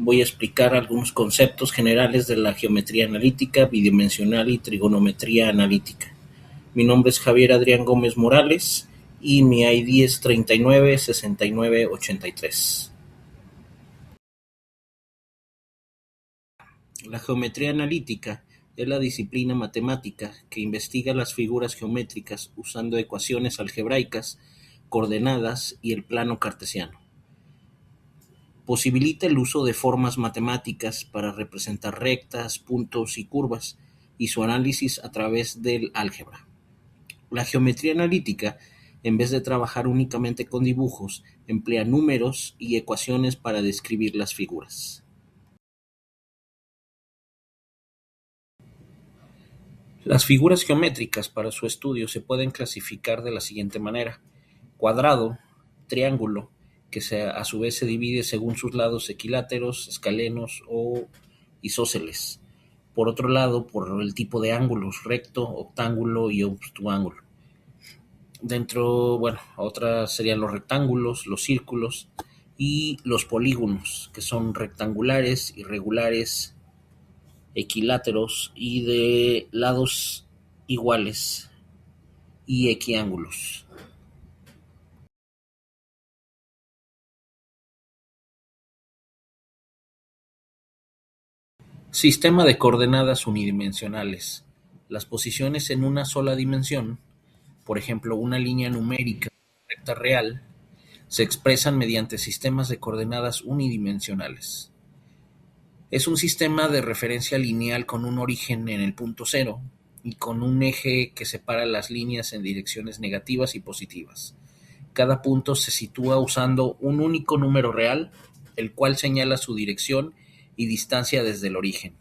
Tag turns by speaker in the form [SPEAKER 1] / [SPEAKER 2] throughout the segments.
[SPEAKER 1] voy a explicar algunos conceptos generales de la geometría analítica, bidimensional y trigonometría analítica. Mi nombre es Javier Adrián Gómez Morales y mi ID es 396983. La geometría analítica es la disciplina matemática que investiga las figuras geométricas usando ecuaciones algebraicas, coordenadas y el plano cartesiano. Posibilita el uso de formas matemáticas para representar rectas, puntos y curvas, y su análisis a través del álgebra. La geometría analítica, en vez de trabajar únicamente con dibujos, emplea números y ecuaciones para describir las figuras. Las figuras geométricas para su estudio se pueden clasificar de la siguiente manera: cuadrado, triángulo, que a su vez se divide según sus lados equiláteros, escalenos o isósceles. Por otro lado, por el tipo de ángulos: recto, octángulo y obtuángulo. Otras serían los rectángulos, los círculos y los polígonos, que son rectangulares, irregulares, equiláteros y de lados iguales, y equiángulos. Sistema de coordenadas unidimensionales. Las posiciones en una sola dimensión, por ejemplo una línea numérica recta real, se expresan mediante sistemas de coordenadas unidimensionales. Es un sistema de referencia lineal con un origen en el punto cero y con un eje que separa las líneas en direcciones negativas y positivas. Cada punto se sitúa usando un único número real, el cual señala su dirección y distancia desde el origen.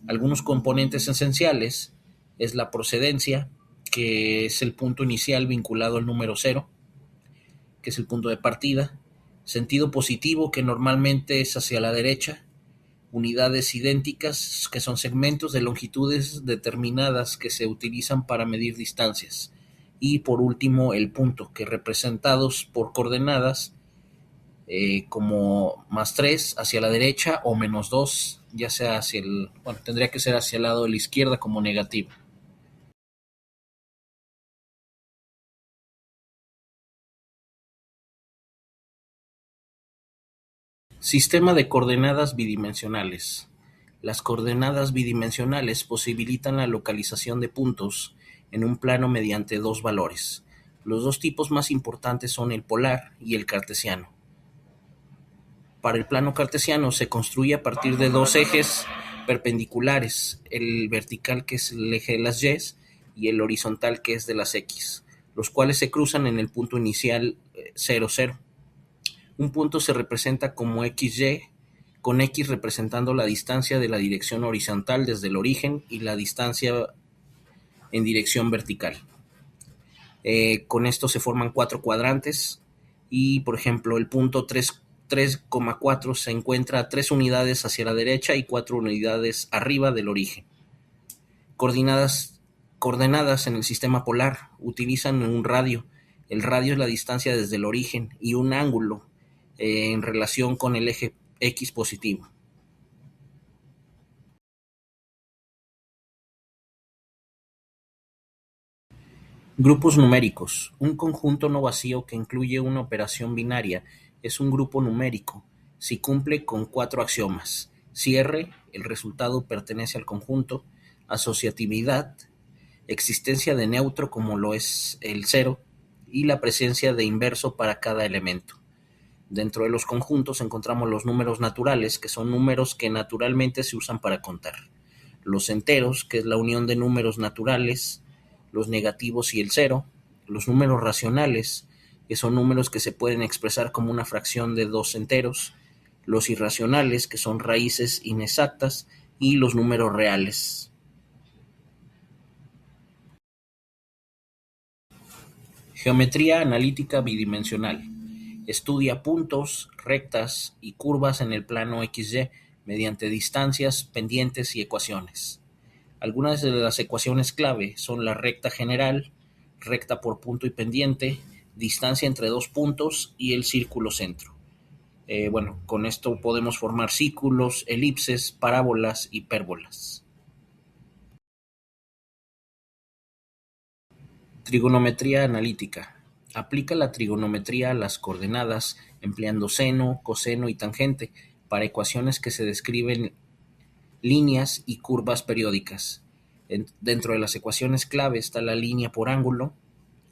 [SPEAKER 1] Algunos componentes esenciales es la procedencia, que es el punto inicial vinculado al número cero, que es el punto de partida; sentido positivo, que normalmente es hacia la derecha; unidades idénticas, que son segmentos de longitudes determinadas que se utilizan para medir distancias; y por último el punto, que representados por coordenadas como +3 hacia la derecha o -2, ya sea tendría que ser hacia el lado de la izquierda como negativo. Sistema de coordenadas bidimensionales. Las coordenadas bidimensionales posibilitan la localización de puntos en un plano mediante dos valores. Los dos tipos más importantes son el polar y el cartesiano. Para el plano cartesiano se construye a partir de dos ejes perpendiculares: el vertical, que es el eje de las y, y el horizontal, que es de las x, los cuales se cruzan en el punto inicial 0, 0. Un punto se representa como xy, con x representando la distancia de la dirección horizontal desde el origen y la distancia en dirección vertical. Con esto se forman cuatro cuadrantes y, por ejemplo, el punto 3,4 se encuentra a 3 unidades hacia la derecha y 4 unidades arriba del origen. Coordenadas en el sistema polar utilizan un radio. El radio es la distancia desde el origen y un ángulo en relación con el eje x positivo. Grupos numéricos. Un conjunto no vacío que incluye una operación binaria es un grupo numérico si cumple con cuatro axiomas: cierre, el resultado pertenece al conjunto; asociatividad, existencia de neutro como lo es el cero; y la presencia de inverso para cada elemento. Dentro de los conjuntos encontramos los números naturales, que son números que naturalmente se usan para contar; los enteros, que es la unión de números naturales; los negativos y el cero; los números racionales, que son números que se pueden expresar como una fracción de dos enteros; los irracionales, que son raíces inexactas; y los números reales. Geometría analítica bidimensional. Estudia puntos, rectas y curvas en el plano XY mediante distancias, pendientes y ecuaciones. Algunas de las ecuaciones clave son la recta general, recta por punto y pendiente, distancia entre dos puntos y el círculo centro. Bueno, con esto podemos formar círculos, elipses, parábolas, hipérbolas. Trigonometría analítica. Aplica la trigonometría a las coordenadas empleando seno, coseno y tangente para ecuaciones que se describen líneas y curvas periódicas. Dentro de las ecuaciones clave está la línea por ángulo,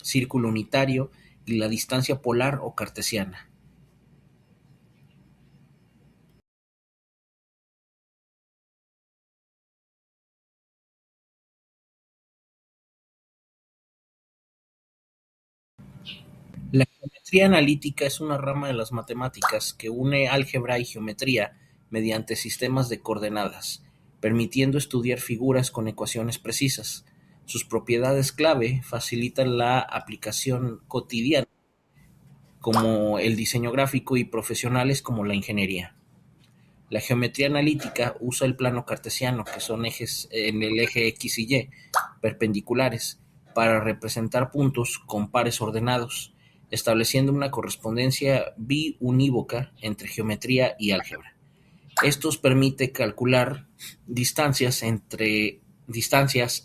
[SPEAKER 1] círculo unitario y la distancia polar o cartesiana. La geometría analítica es una rama de las matemáticas que une álgebra y geometría mediante sistemas de coordenadas, permitiendo estudiar figuras con ecuaciones precisas. Sus propiedades clave facilitan la aplicación cotidiana, como el diseño gráfico, y profesionales como la ingeniería. La geometría analítica usa el plano cartesiano, que son ejes en el eje X y Y, perpendiculares, para representar puntos con pares ordenados, estableciendo una correspondencia biunívoca entre geometría y álgebra. Esto permite calcular distancias,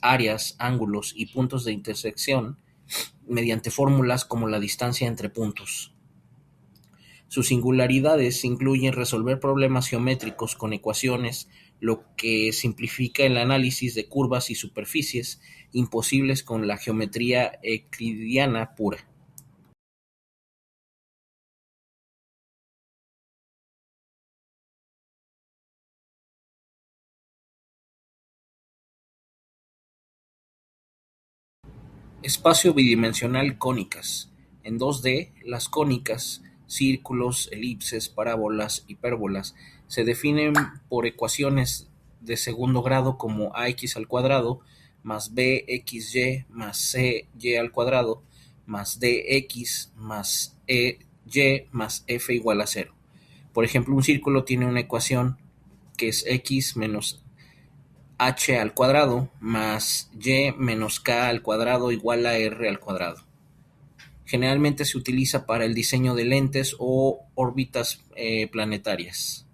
[SPEAKER 1] áreas, ángulos y puntos de intersección mediante fórmulas como la distancia entre puntos. Sus singularidades incluyen resolver problemas geométricos con ecuaciones, lo que simplifica el análisis de curvas y superficies imposibles con la geometría euclidiana pura. Espacio bidimensional cónicas. En 2D, las cónicas, círculos, elipses, parábolas, hipérbolas, se definen por ecuaciones de segundo grado como ax al cuadrado más bxy más cy al cuadrado más dx más ey más f igual a cero. Por ejemplo, un círculo tiene una ecuación que es x menos h al cuadrado más y menos k al cuadrado igual a r al cuadrado. Generalmente se utiliza para el diseño de lentes o órbitas planetarias.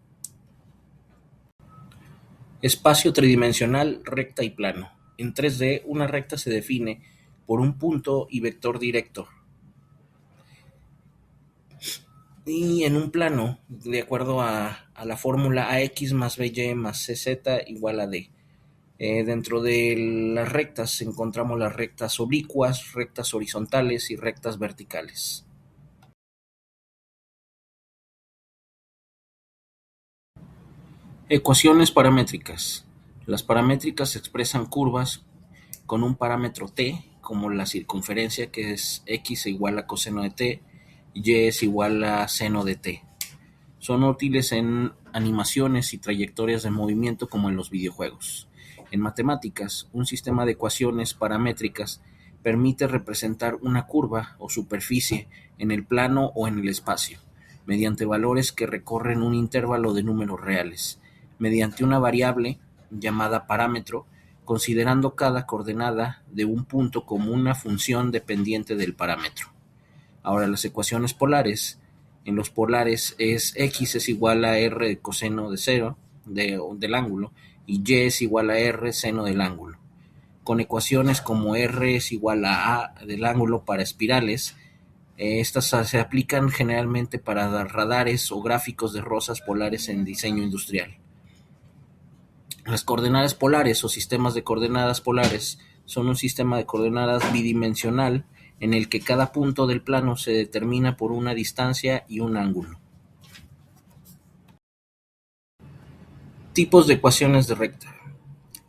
[SPEAKER 1] Espacio tridimensional, recta y plano. En 3D, una recta se define por un punto y vector directo. Y en un plano, de acuerdo a la fórmula ax más by más cz igual a d. Dentro de las rectas encontramos las rectas oblicuas, rectas horizontales y rectas verticales. Ecuaciones paramétricas. Las paramétricas expresan curvas con un parámetro t, como la circunferencia, que es x igual a coseno de t, y es igual a seno de t. Son útiles en animaciones y trayectorias de movimiento como en los videojuegos. En matemáticas, un sistema de ecuaciones paramétricas permite representar una curva o superficie en el plano o en el espacio, mediante valores que recorren un intervalo de números reales, mediante una variable llamada parámetro, considerando cada coordenada de un punto como una función dependiente del parámetro. Ahora, las ecuaciones polares. En los polares es x es igual a r de coseno de cero del ángulo y y es igual a r seno del ángulo. Con ecuaciones como r es igual a del ángulo para espirales, estas se aplican generalmente para radares o gráficos de rosas polares en diseño industrial. Las coordenadas polares o sistemas de coordenadas polares son un sistema de coordenadas bidimensional en el que cada punto del plano se determina por una distancia y un ángulo. Tipos de ecuaciones de recta.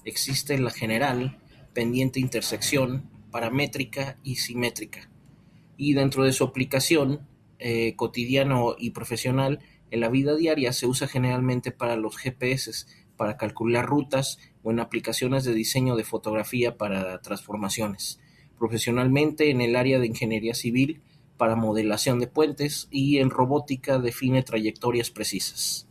[SPEAKER 1] Existe la general, pendiente intersección, paramétrica y simétrica. Y dentro de su aplicación cotidiano y profesional, en la vida diaria se usa generalmente para los GPS, para calcular rutas o en aplicaciones de diseño de fotografía para transformaciones. Profesionalmente en el área de ingeniería civil para modelación de puentes y en robótica define trayectorias precisas.